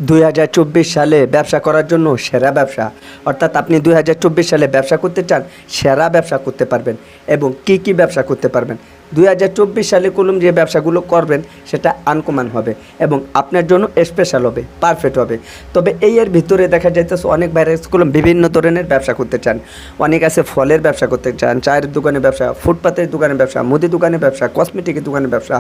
2024 সালে ব্যবসা করার জন্য সেরা ব্যবসা, অর্থাৎ আপনি 2024 সালে ব্যবসা করতে চান, সেরা ব্যবসা করতে পারবেন। এবং কি কি ব্যবসা করতে পারবেন 2024 সালে কলম যে ব্যবসাগুলো করবেন সেটা আনকমন হবে এবং আপনার জন্য স্পেশাল হবে, পারফেক্ট হবে। তবে এর ভিতরে দেখা যাইতেছে অনেক ভাইরাস কলম বিভিন্ন ধরনের ব্যবসা করতে চান। অনেক আছে ফলের ব্যবসা করতে চান, চায়ের দোকানের ব্যবসা, ফুটপাতের দোকানের ব্যবসা, মুদি দোকানের ব্যবসা, কসমেটিকের দোকানের ব্যবসা,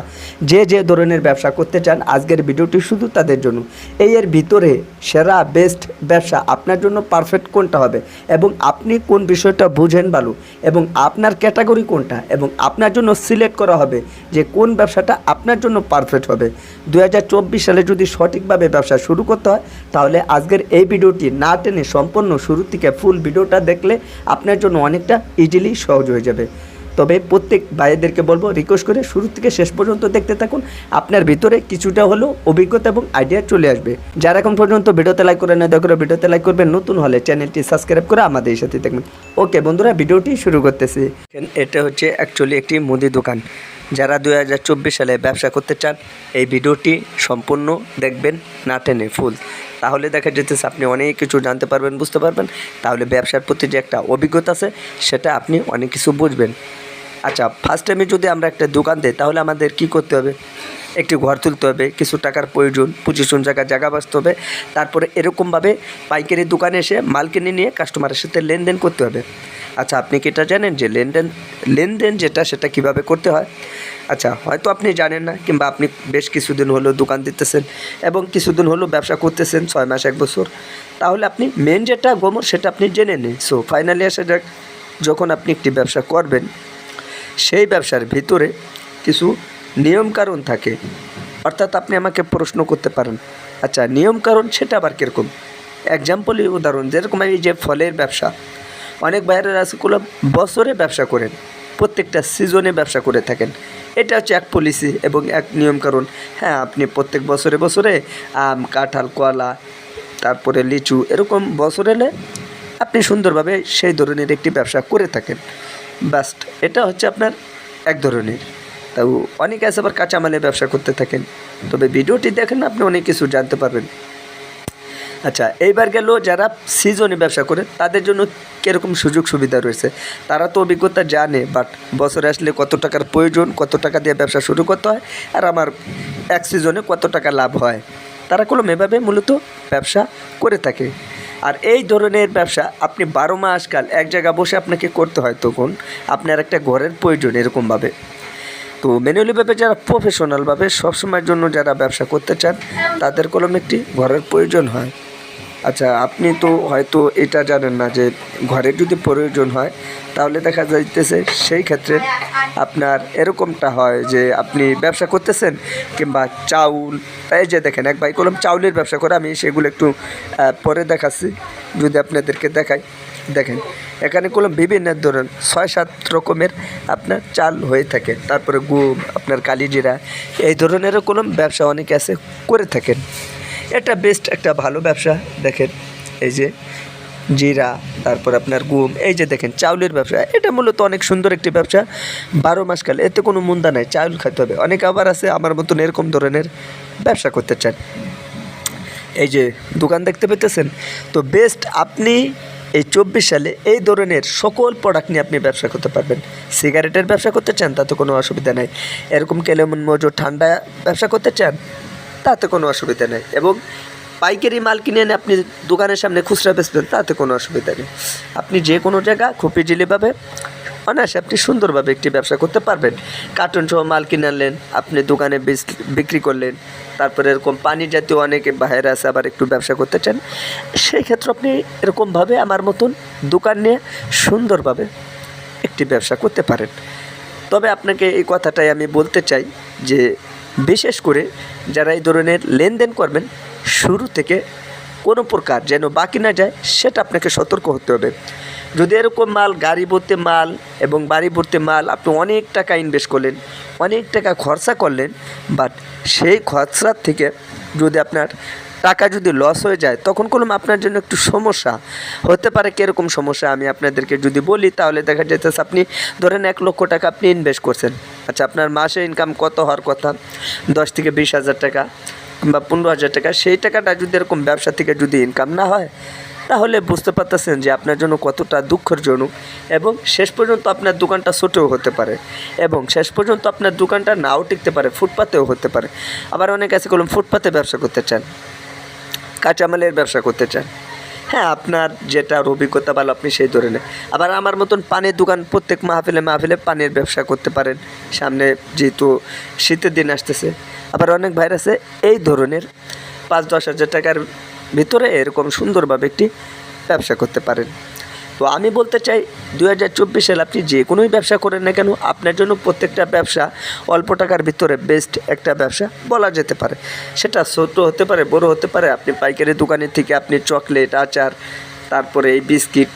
যে ধরনের ব্যবসা করতে চান আজকের ভিডিওটি শুধু তাদের জন্য। এর ভিতরে সেরা বেস্ট ব্যবসা আপনার জন্য পারফেক্ট কোনটা হবে এবং আপনি কোন বিষয়টা বুঝেন ভালো এবং আপনার ক্যাটাগরি কোনটা এবং আপনার জন্য সিলেক্ট করা হবে যে কোন ব্যবসাটা আপনার জন্য পারফেক্ট হবে। 2024 সালে যদি সঠিকভাবে ব্যবসা শুরু করতে হয় তাহলে আজকের এই ভিডিওটি না টেনে সম্পূর্ণ শুরু থেকে ফুল ভিডিওটা দেখলে আপনার জন্য অনেকটা ইজিলি সহজ হয়ে যাবে। তবে প্রত্যেক ভাইদেরকে বলবো রিকোয়েস্ট করে শুরু থেকে শেষ পর্যন্ত দেখতে থাকুন, আপনার ভিতরে কিছুটা হলেও অভিজ্ঞতা এবং আইডিয়া চলে আসবে। যারা এখন পর্যন্ত ভিডিওতে লাইক করে না দেখো ভিডিওতে লাইক করবেন, নতুন হলে চ্যানেলটি সাবস্ক্রাইব করে আমাদের সাথে দেখবেন। ওকে বন্ধুরা, ভিডিওটি শুরু করতেছি। এটা হচ্ছে অ্যাকচুয়ালি একটি মুদি দোকান। যারা 2024 সালে ব্যবসা করতে চান এই ভিডিওটি সম্পূর্ণ দেখবেন না টেনে ফুল, তাহলে দেখা যেতেছে আপনি অনেক কিছু জানতে পারবেন, বুঝতে পারবেন। তাহলে ব্যবসার প্রতি যে একটা অভিজ্ঞতা আছে সেটা আপনি অনেক কিছু বুঝবেন। আচ্ছা, ফার্স্ট টাইমে যদি আমরা একটা দোকান দিই তাহলে আমাদের কি করতে হবে? একটি ঘর তুলতে হবে, কিছু টাকার প্রয়োজন, 25 জায়গা বাঁচতে হবে। তারপরে এরকমভাবে পাইকারি দোকানে এসে মাল কিনে নিয়ে কাস্টমারের সাথে লেনদেন করতে হবে। আচ্ছা, আপনি কি এটা জানেন যে লেনদেন যেটা সেটা কিভাবে করতে হয়? আচ্ছা, হয়তো আপনি জানেন না, কিংবা আপনি বেশ কিছুদিন হলো দোকান দিতেছেন এবং কিছুদিন হলো ব্যবসা করতেছেন, 6 মাস 1 বছর, তাহলে আপনি মেন যেটা গোমর সেটা আপনি জেনে নিন। সো ফাইনালি আসা যাক, যখন আপনি একটি ব্যবসা করবেন সেই ব্যবসার ভিতরে কিছু নিয়মকানুন থাকে। অর্থাৎ আপনি আমাকে প্রশ্ন করতে পারেন, আচ্ছা নিয়মকানুন সেটা আবার কীরকম? এক্সাম্পলই উদাহরণ, যেরকম এই যে ফলের ব্যবসা, অনেক বাইরের আছে কোনো বছরে ব্যবসা করেন, প্রত্যেকটা সিজনে ব্যবসা করে থাকেন। এটা হচ্ছে এক পলিসি এবং এক নিয়মকানুন। হ্যাঁ, আপনি প্রত্যেক বছরে আম, কাঁঠাল, কলা, তারপরে লিচু, এরকম বছর এলে আপনি সুন্দরভাবে সেই ধরনের একটি ব্যবসা করে থাকেন। বাস্ট, এটা হচ্ছে আপনার এক ধরনের। তাও অনেকে আছে আবার কাঁচামালের ব্যবসা করতে থাকেন। তবে ভিডিওটি দেখেন, আপনি অনেক কিছু জানতে পারবেন। আচ্ছা, এইবার গেল যারা সিজনে ব্যবসা করে তাদের জন্য কীরকম সুযোগ সুবিধা রয়েছে। তারা তো অভিজ্ঞতা জানে, বাট বছরে আসলে কত টাকার প্রয়োজন, কত টাকা দিয়ে ব্যবসা শুরু করতে হয়, আর আমার এক সিজনে কত টাকা লাভ হয়, তারা কোনো এভাবে মূলত ব্যবসা করে থাকে। আর এই ধরনের ব্যবসা আপনি 12 মাস কাল এক জায়গায় বসে আপনাকে করতে হয়, তখন আপনার একটা ঘরের প্রয়োজন এরকমভাবে। তো ম্যানুয়ালিভাবে যারা প্রফেশনালভাবে সবসময়ের জন্য যারা ব্যবসা করতে চান তাদের কলম একটি ঘরের প্রয়োজন হয়। আচ্ছা, আপনি তো হয়তো এটা জানেন না যে ঘরের যদি প্রয়োজন হয় তাহলে দেখা যাইতেছে সেই ক্ষেত্রে আপনার এরকমটা হয় যে আপনি ব্যবসা করতেছেন, কিংবা চাউল, এই যে দেখেন এক ভাই কলম চাউলের ব্যবসা করে, আমি সেগুলো একটু পরে দেখাচ্ছি, যদি আপনাদেরকে দেখাই। দেখেন এখানে কলম বিভিন্ন ধরনের 6-7 রকমের আপনার চাল হয়ে থাকে, তারপরে গুড়, আপনার কালিজিরা, এই ধরনেরও কলম ব্যবসা অনেকে আছে করে থাকেন। এটা বেস্ট একটা ভালো ব্যবসা। দেখেন এই যে জিরা, তারপর আপনার গুম, এই যে দেখেন চাউলের ব্যবসা, এটা মূলত অনেক সুন্দর একটি ব্যবসা। 12 মাস কাল এতে কোনো মুন্দা নাই, চাউল খাইতে হবে। অনেকে আবার আছে আমার মতন এরকম ধরনের ব্যবসা করতে চান। এই যে দোকান দেখতে পেতেছেন, তো বেস্ট আপনি এই 24 সালে এই ধরনের সকল প্রোডাক্ট নিয়ে আপনি ব্যবসা করতে পারবেন। সিগারেটের ব্যবসা করতে চান তাতে কোনো অসুবিধা নেই, এরকম কেলেমন মজো ঠান্ডা ব্যবসা করতে চান তাতে কোনো অসুবিধা নেই, এবং পাইকারি মাল কিনে এনে আপনি দোকানের সামনে খুচরা বেচবেন তাতে কোনো অসুবিধা নেই। আপনি যে কোনো জায়গা খুব ইজিলিভাবে অনায়াসে আপনি সুন্দরভাবে একটি ব্যবসা করতে পারবেন। কার্টুন সহ মাল কিনে আনলেন, আপনি দোকানে বিক্রি করলেন, তারপরে এরকম পানি জাতীয় অনেকে বাইরে আছে আবার একটু ব্যবসা করতে চান, সেই ক্ষেত্রে আপনি এরকমভাবে আমার মতন দোকান নিয়ে সুন্দরভাবে একটি ব্যবসা করতে পারেন। তবে আপনাকে এই কথাটাই আমি বলতে চাই যে বিশেষ করে যারা এই ধরনের লেনদেন করবেন, শুরু থেকে কোনো প্রকার যেন বাকি না যায় সেটা আপনাকে সতর্ক হতে হবে। যদি এরকম মাল, গাড়ি ভর্তি মাল এবং বাড়ি ভর্তি মাল, আপনি অনেক টাকা ইনভেস্ট করলেন, অনেক টাকা খরচা করলেন, বাট সেই খরচার থেকে যদি আপনার টাকা যদি লস হয়ে যায় তখন কোনো আপনার জন্য একটু সমস্যা হতে পারে। কীরকম সমস্যা আমি আপনাদেরকে যদি বলি তাহলে দেখা যেতেছে আপনি ধরেন 1 লক্ষ টাকা আপনি ইনভেস্ট করছেন। আচ্ছা, আপনার মাসে ইনকাম কত হওয়ার কথা? 10 থেকে 20 হাজার টাকা। কিংবা 15,000 টাকা, সেই টাকাটা যদি এরকম ব্যবসা থেকে যদি ইনকাম না হয়, তাহলে বুঝতে পারতেছেন যে আপনার জন্য কতটা দুঃখজনক। এবং শেষ পর্যন্ত আপনার দোকানটা ছোটও হতে পারে, এবং শেষ পর্যন্ত আপনার দোকানটা নাও টিকতে পারে, ফুটপাতেও হতে পারে। আবার অনেক আছে কলম ফুটপাতে ব্যবসা করতে চান, কাঁচামালের ব্যবসা করতে চান। হ্যাঁ, আপনার যেটার অভিজ্ঞতা ভালো আপনি সেই ধরনের। আবার আমার মতন পানির দোকান, প্রত্যেক মাহফিলে পানির ব্যবসা করতে পারেন, সামনে যেহেতু শীতের দিন আসতেছে। আবার অনেক ভাইরা আছে এই ধরনের 5-10 হাজার টাকার ভিতরে এরকম সুন্দরভাবে একটি ব্যবসা করতে পারেন। তো আমি বলতে চাই 2024 সালে আপনি যে কোনোই ব্যবসা করেন না কেন, আপনার জন্য প্রত্যেকটা ব্যবসা অল্প টাকার ভিতরে বেস্ট একটা ব্যবসা বলা যেতে পারে। সেটা ছোটো হতে পারে, বড় হতে পারে। আপনি পাইকারি দোকানের থেকে আপনি চকলেট, আচার, তারপরে এই বিস্কিট,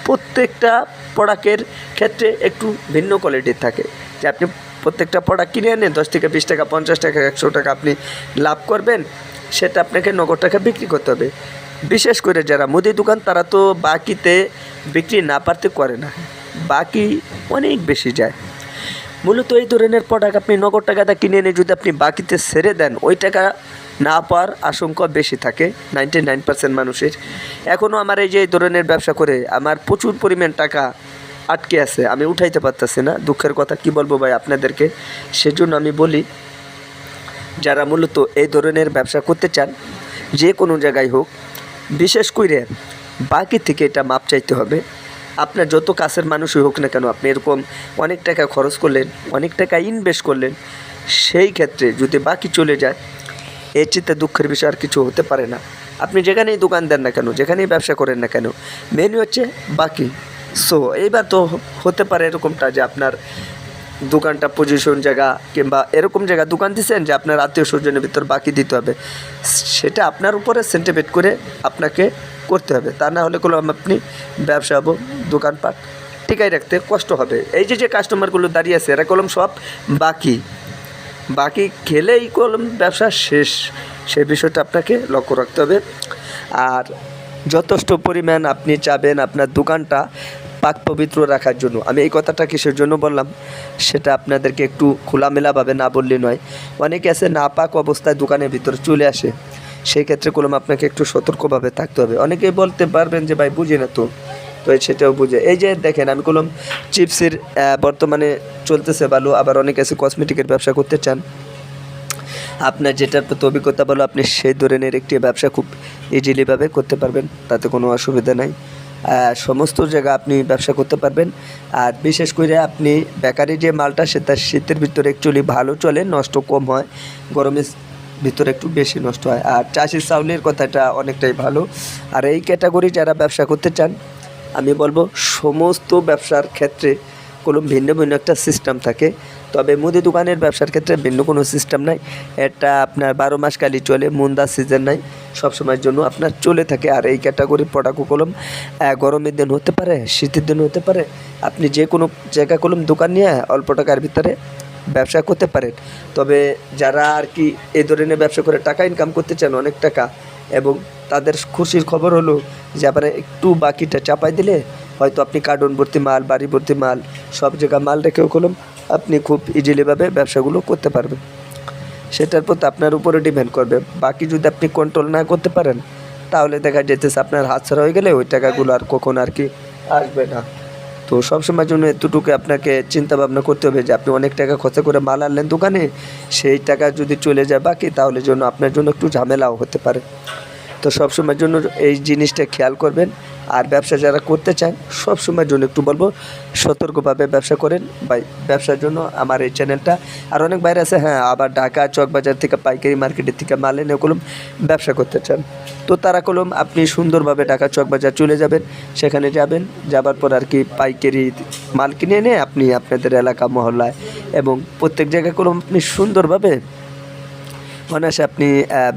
প্রত্যেকটা প্রোডাক্টের ক্ষেত্রে একটু ভিন্ন কোয়ালিটির থাকে, যে আপনি প্রত্যেকটা প্রোডাক্ট কিনে এনে 10 থেকে 20 টাকা, 50 টাকা, 100 টাকা আপনি লাভ করবেন, সেটা আপনাকে নগদ টাকা বিক্রি করতে হবে। বিশেষ করে যারা মুদি দোকান, তারা তো বাকিতে বিক্রি না পারতে করে না, বাকি অনেক বেশি যায়। মূলত এই ধরনের প্রোডাক্ট আপনি নগদ টাকাটা কিনে এনে যদি আপনি বাকিতে ছেড়ে দেন, ওই টাকা না পাওয়ার আশঙ্কা বেশি থাকে 99% মানুষের। এখনও আমার এই যে এই ধরনের ব্যবসা করে আমার প্রচুর পরিমাণ টাকা আটকে আছে, আমি উঠাইতে পারতেছি না। দুঃখের কথা কি বলবো ভাই আপনাদেরকে। সেজন্য আমি বলি, যারা মূলত এই ধরনের ব্যবসা করতে চান, যে কোনো জায়গায় হোক, বিশেষ করে বাকি থেকে এটা মাপ চাইতে হবে। আপনার যত কাছের মানুষই হোক না কেন, আপনি এরকম অনেক টাকা খরচ করলেন, অনেক টাকা ইনভেস্ট করলেন, সেই ক্ষেত্রে যদি বাকি চলে যায়, এর চিন্তা দুঃখের বিষয় আর কিছু হতে পারে না। আপনি যেখানেই দোকান দেন না কেন, যেখানেই ব্যবসা করেন না কেন, মেন হচ্ছে বাকি। সো এইবার তো হতে পারে এরকমটা যে আপনার দোকানটা পজিশন জায়গা কিংবা এরকম জায়গা দোকান দিচ্ছেন যে আপনার আত্মীয় স্বজনের ভিতর বাকি দিতে হবে, সেটা আপনার উপরে সেন্টিমেন্ট করে আপনাকে করতে হবে। তা না হলে কোনো আপনি ব্যবসা এবং দোকানপাট টিকাই রাখতে কষ্ট হবে। এই যে কাস্টমারগুলো দাঁড়িয়ে আছে, এরা কলম সব বাকি খেলেই কলম ব্যবসা শেষ, সেই বিষয়টা আপনাকে লক্ষ্য রাখতে হবে। আর যথেষ্ট পরিমাণ আপনি চাবেন আপনার দোকানটা পাক পবিত্র রাখার জন্য। আমি এই কথাটা কিসের জন্য বললাম, সেটা আপনাদেরকে একটু খোলামেলাভাবে না বললে নয়। অনেকে আছে না পাক অবস্থায় দোকানের ভিতরে চলে আসে, সেই ক্ষেত্রে কলম আপনাকে একটু সতর্কভাবে থাকতে হবে। অনেকেই বলতে পারবেন যে ভাই বুঝি না তো সেটাও বুঝে। এই যে দেখেন, আমি কলম চিপসের বর্তমানে চলতেছে ভালো। আবার অনেকে আছে কসমেটিকের ব্যবসা করতে চান, আপনার যেটার প্রতি অভিজ্ঞতা বলো, আপনি সেই ধরনের একটি ব্যবসা খুব ইজিলিভাবে করতে পারবেন, তাতে কোনো অসুবিধা নাই। সমস্ত জায়গা আপনি ব্যবসা করতে পারবেন। আর বিশেষ করে আপনি বেকারি যে মালটা, সেটা শীতের ভিতরে অ্যাকচুয়ালি ভালো চলে, নষ্ট কম হয়, গরমের ভিতরে একটু বেশি নষ্ট হয়। আর চাষির চাউলের কথাটা অনেকটাই ভালো। আর এই ক্যাটাগরি যারা ব্যবসা করতে চান, আমি বলবো সমস্ত ব্যবসার ক্ষেত্রে কোনো ভিন্ন ভিন্ন একটা সিস্টেম থাকে, তবে মুদি দোকানের ব্যবসার ক্ষেত্রে ভিন্ন কোনো সিস্টেম নাই। এটা আপনার 12 মাস কালই চলে, মুন্দা সিজন নাই, সবসময়ের জন্য আপনার চলে থাকে। আর এই ক্যাটাগরির প্রোডাক্ট কলম গরমের দিন হতে পারে, শীতের দিন হতে পারে, আপনি যে কোনো জায়গা কলম দোকান নিয়ে অল্প টাকার ভিতরে ব্যবসা করতে পারেন। তবে যারা আর কি এই ধরনের ব্যবসা করে টাকা ইনকাম করতে চান, অনেক টাকা, এবং তাদের খুশির খবর হলো যে আপনারা একটু বাকিটা চাপাই দিলে হয়তো আপনি কার্টন ভর্তি মাল, বাড়ি ভর্তি মাল, সব জায়গা মাল রেখেও কলম আপনি খুব ইজিলিভাবে ব্যবসাগুলো করতে পারবেন। সেটার প্রতি আপনার উপরে ডিপেন্ড করবে। বাকি যদি আপনি কন্ট্রোল না করতে পারেন, তাহলে দেখা যেতেছে আপনার হাত ছাড়া হয়ে গেলে ওই টাকাগুলো আর কখন আর কি আসবে না। তো সবসময়ের জন্য এতটুকু আপনাকে চিন্তা ভাবনা করতে হবে যে আপনি অনেক টাকা খরচা করে মাল আনলেন দোকানে, সেই টাকা যদি চলে যায় বাকি, তাহলে জন্য আপনার জন্য একটু ঝামেলাও হতে পারে। তো সবসময়ের জন্য এই জিনিসটা খেয়াল করবেন। আর ব্যবসা যারা করতে চান, সবসময়ের জন্য একটু বলবো সতর্কভাবে ব্যবসা করেন ভাই। ব্যবসার জন্য আমার এই চ্যানেলটা। আর অনেক বাইরে আছে, হ্যাঁ, আবার ঢাকা চকবাজার থেকে পাইকারি মার্কেটের থেকে মাল এনে কলম ব্যবসা করতে চান, তো তারা কলম আপনি সুন্দরভাবে ঢাকা চকবাজার চলে যাবেন, সেখানে যাবার পর আর কি পাইকারি মাল কিনে এনে আপনি আপনাদের এলাকা মহল্লায় এবং প্রত্যেক জায়গায় কলম আপনি সুন্দরভাবে অনায়াসে আপনি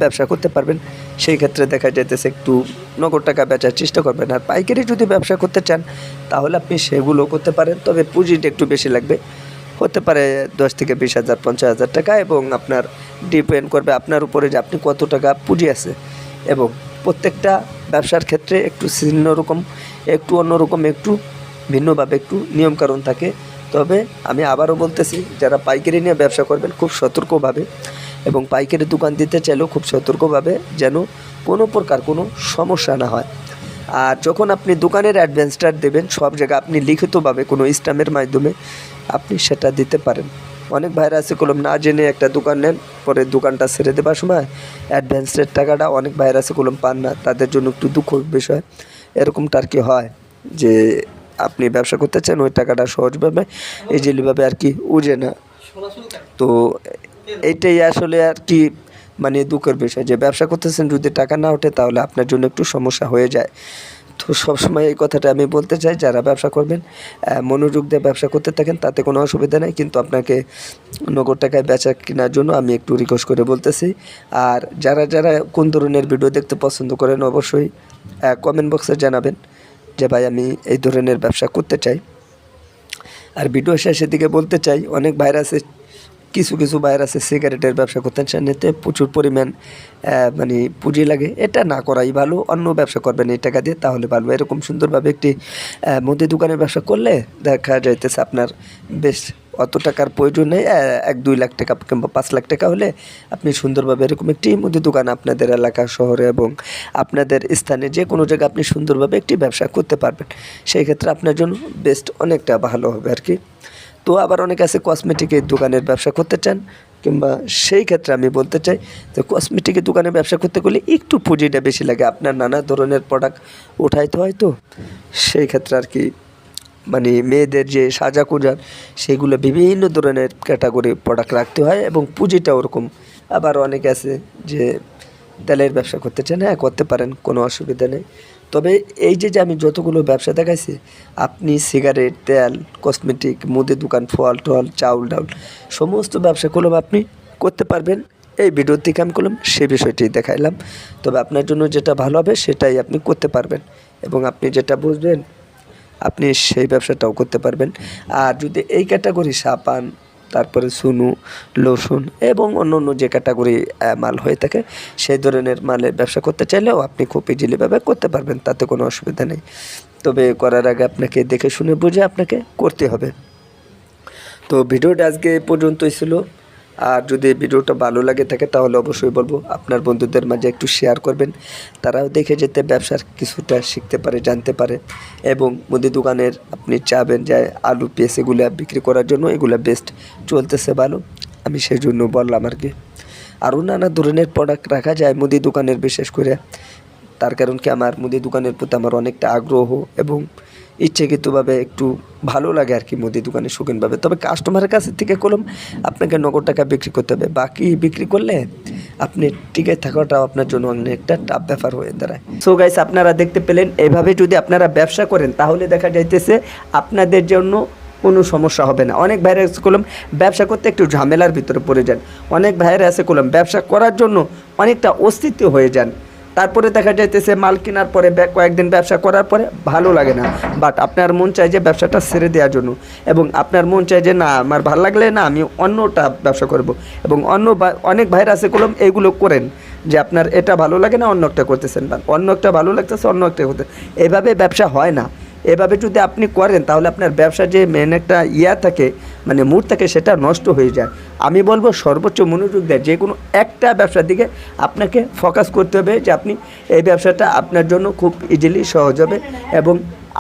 ব্যবসা করতে পারবেন। সেই ক্ষেত্রে দেখা যাইতেছে একটু নগদ টাকা বেচার চেষ্টা করবেন। আর পাইকারি যদি ব্যবসা করতে চান, তাহলে আপনি সেগুলো করতে পারেন, তবে পুঁজিটা একটু বেশি লাগবে, হতে পারে 10 থেকে 20,000, 50,000 টাকা, এবং আপনার ডিপেন্ড করবে আপনার উপরে যে আপনি কত টাকা পুঁজি আছে। এবং প্রত্যেকটা ব্যবসার ক্ষেত্রে একটু অন্যরকম, একটু ভিন্নভাবে একটু নিয়মকানুন থাকে। তবে আমি আবারও বলতেছি, যারা পাইকারি নিয়ে ব্যবসা করবেন, খুব সতর্কভাবে এবং পাইকারি দোকান দিতে চাইলেও খুব সতর্কভাবে, যেন কোনো প্রকার কোনো সমস্যা না হয়। আর যখন আপনি দোকানের অ্যাডভান্সটা দেবেন, সব জায়গায় আপনি লিখিতভাবে কোনো স্ট্যাম্পের মাধ্যমে আপনি সেটা দিতে পারেন। অনেক ভাইরা আছে কলম না জেনে একটা দোকান নেন, পরে দোকানটা ছেড়ে দেওয়ার সময় অ্যাডভান্সের টাকাটা অনেক ভাইরা আছে কলম পান না, তাদের জন্য একটু দুঃখের বিষয়। এরকমটা আর কি হয় যে আপনি ব্যবসা করতে চান, ওই টাকাটা সহজভাবে ইজিলিভাবে আর কি উঠে না। তো এইটাই আসলে আর কি মানে দুঃখের বিষয়, যে ব্যবসা করতেছেন যদি টাকা না ওঠে তাহলে আপনার জন্য একটু সমস্যা হয়ে যায়। তো সবসময় এই কথাটা আমি বলতে চাই, যারা ব্যবসা করবেন মনোযোগ দিয়ে ব্যবসা করতে থাকেন, তাতে কোনো অসুবিধা নেই। কিন্তু আপনাকে নগদ টাকায় বেচা কেনার জন্য আমি একটু রিকোয়েস্ট করে বলতেছি। আর যারা যারা কোন ধরনের ভিডিও দেখতে পছন্দ করেন অবশ্যই কমেন্ট বক্সে জানাবেন যে ভাই আমি এই ধরনের ব্যবসা করতে চাই। আর ভিডিও শেষের দিকে বলতে চাই, অনেক ভাইরাসে কিছু কিছু ভাইরাসে সিগারেটের ব্যবসা করতেন, সেটাতে প্রচুর পরিমাণ মানে পুঁজি লাগে। এটা না করাই ভালো, অন্য ব্যবসা করবেন এই টাকা দিয়ে, তাহলে ভালো। এরকম সুন্দরভাবে একটি মুদি দোকানের ব্যবসা করলে দেখা যাইতেছে আপনার বেশ অত টাকার প্রয়োজন নেই। 1-2 লাখ টাকা কিংবা 5 লাখ টাকা হলে আপনি সুন্দরভাবে এরকম একটি মুদি দোকান আপনাদের এলাকা, শহরে এবং আপনাদের স্থানে যে কোনো জায়গায় আপনি সুন্দরভাবে একটি ব্যবসা করতে পারবেন। সেই ক্ষেত্রে আপনার জন্য বেস্ট অনেকটা ভালো হবে আর কি। তো আবার অনেক আছে কসমেটিকের দোকানের ব্যবসা করতে চান, কিংবা সেই ক্ষেত্রে আমি বলতে চাই যে কসমেটিকের দোকানে ব্যবসা করতে গেলে একটু পুঁজিটা বেশি লাগে, আপনার নানা ধরনের প্রোডাক্ট উঠাইতে হয়। তো সেই ক্ষেত্রে আর কি মানে মেয়েদের যে সাজা কুজার সেগুলো বিভিন্ন ধরনের ক্যাটাগরি প্রোডাক্ট রাখতে হয় এবং পুঁজিটা ওরকম। আবার অনেকে আছে যে তেলের ব্যবসা করতে চান, হ্যাঁ করতে পারেন, কোনো অসুবিধা নেই। তবে এই যে আমি যতগুলো ব্যবসা দেখাইছি, আপনি সিগারেট, তেল, কসমেটিক, মুদি দোকান, ফল টল, চাউল ডাউল সমস্ত ব্যবসাগুলো আপনি করতে পারবেন। এই ভিডিও থেকে আমি করলাম সেই বিষয়টি দেখাইলাম। তবে আপনার জন্য যেটা ভালো হবে সেটাই আপনি করতে পারবেন, এবং আপনি যেটা বুঝবেন আপনি সেই ব্যবসাটাও করতে পারবেন। আর যদি এই ক্যাটাগরি সাবান, তারপরে সুনু, লোশন এবং অন্য অন্য যে ক্যাটাগরি মাল হয়ে থাকে, সেই ধরনের মালের ব্যবসা করতে চাইলেও আপনি খুব ইজিলিভাবে করতে পারবেন, তাতে কোনো অসুবিধা নেই। তবে করার আগে আপনাকে দেখে শুনে বুঝে আপনাকে করতে হবে। তো ভিডিওটা আজকে এই পর্যন্তই ছিল। আর যদি ভিডিওটা ভালো লাগে থাকে তাহলে অবশ্যই বলবো আপনার বন্ধুদের মাঝে একটু শেয়ার করবেন, তারাও দেখে যেতে ব্যবসার কিছুটা শিখতে পারে, জানতে পারে। এবং মুদি দোকানের আপনি চাবেন যে আলু পেঁয়াজ এগুলো বিক্রি করার জন্য, এগুলো বেস্ট চলতেছে ভালো, আমি সেই জন্য বললাম আর কি। আরও নানা ধরনের প্রোডাক্ট রাখা যায় মুদি দোকানের, বিশেষ করে তার কারণ কি আমার মুদি দোকানের প্রতি আমার অনেকটা আগ্রহ এবং ইচ্ছাকৃতভাবে একটু ভালো লাগে আর কি মুদি দোকানে শৌখিনভাবে। তবে কাস্টমারের কাছ থেকে কলম আপনাকে নগদ টাকা বিক্রি করতে হবে, বাকি বিক্রি করলে আপনি টিকে থাকাটাও আপনার জন্য অনেকটা টাফ ব্যাপার হয়ে দাঁড়ায়। সো গাইস, আপনারা দেখতে পেলেন, এইভাবে যদি আপনারা ব্যবসা করেন তাহলে দেখা যাইতেছে আপনাদের জন্য কোনো সমস্যা হবে না। অনেক ভাইরা আছে কলম ব্যবসা করতে একটু ঝামেলার ভিতরে পড়ে যান, অনেক ভাইরা আছে কলম ব্যবসা করার জন্য অনেকটা অস্তিত্ব হয়ে যান, তারপরে দেখা যাইতেছে মাল কেনার পরে কয়েকদিন ব্যবসা করার পরে ভালো লাগে না, বাট আপনার মন চাই যে ব্যবসাটা ছেড়ে দেওয়ার জন্য, এবং আপনার মন চাই যে না আমার ভালো লাগলে না আমি অন্যটা ব্যবসা করব। এবং অনেক ভাইরা আছে কলম এইগুলো করেন যে আপনার এটা ভালো লাগে না অন্য একটা করতেছেন, বা অন্য একটা ভালো লাগতেছে অন্য একটা করতে, এভাবে ব্যবসা হয় না। এভাবে যদি আপনি করেন তাহলে আপনার ব্যবসা যে মেন একটা থাকে মানে মুড থাকে সেটা নষ্ট হয়ে যায়। আমি বলবো সর্বোচ্চ মনোযোগ দেয় যে কোনো একটা ব্যবসার দিকে আপনাকে ফোকাস করতে হবে, যে আপনি এই ব্যবসাটা আপনার জন্য খুব ইজিলি সহজ হবে এবং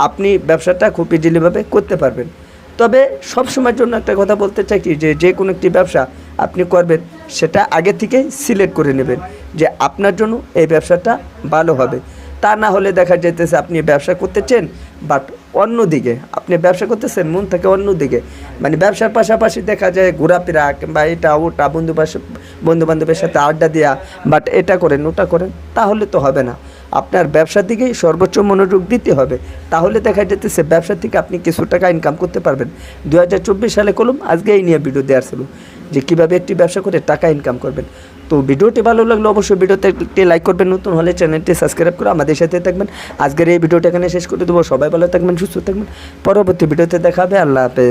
আপনি ব্যবসাটা খুব ইজিলিভাবে করতে পারবেন। তবে সবসময়ের জন্য একটা কথা বলতে চাই কি, যে কোনো একটি ব্যবসা আপনি করবেন সেটা আগে থেকেই সিলেক্ট করে নেবেন যে আপনার জন্য এই ব্যবসাটা ভালো হবে। তা না হলে দেখা যেতেছে আপনি ব্যবসা করতেছেন বাট অন্যদিকে আপনি ব্যবসা করতেছেন মন থেকে অন্যদিকে, মানে ব্যবসার পাশাপাশি দেখা যায় ঘোরাফেরা কিংবা এটা ওটা বন্ধু বান্ধবের সাথে আড্ডা দেওয়া, বাট এটা করেন ওটা করেন, তাহলে তো হবে না। আপনার ব্যবসার দিকেই সর্বোচ্চ মনোযোগ দিতে হবে, তাহলে দেখা যেতেছে ব্যবসা থেকে আপনি কিছু টাকা ইনকাম করতে পারবেন। 2024 সালে কলম আজকে এই নিয়ে ভিডিও দেওয়ার ছিল যে কীভাবে একটি ব্যবসা করে টাকা ইনকাম করবেন। তো ভিডিওটি ভালো লাগলে অবশ্যই ভিডিওতে একটি লাইক করবেন, নতুন হলে চ্যানেলটি সাবস্ক্রাইব করে আমাদের সাথে থাকবেন। আজকের এই ভিডিওটা এখানে শেষ করে দেবো। সবাই ভালো থাকবেন, সুস্থ থাকবেন, পরবর্তী ভিডিওতে দেখা হবে। আল্লাহ হাফেজ।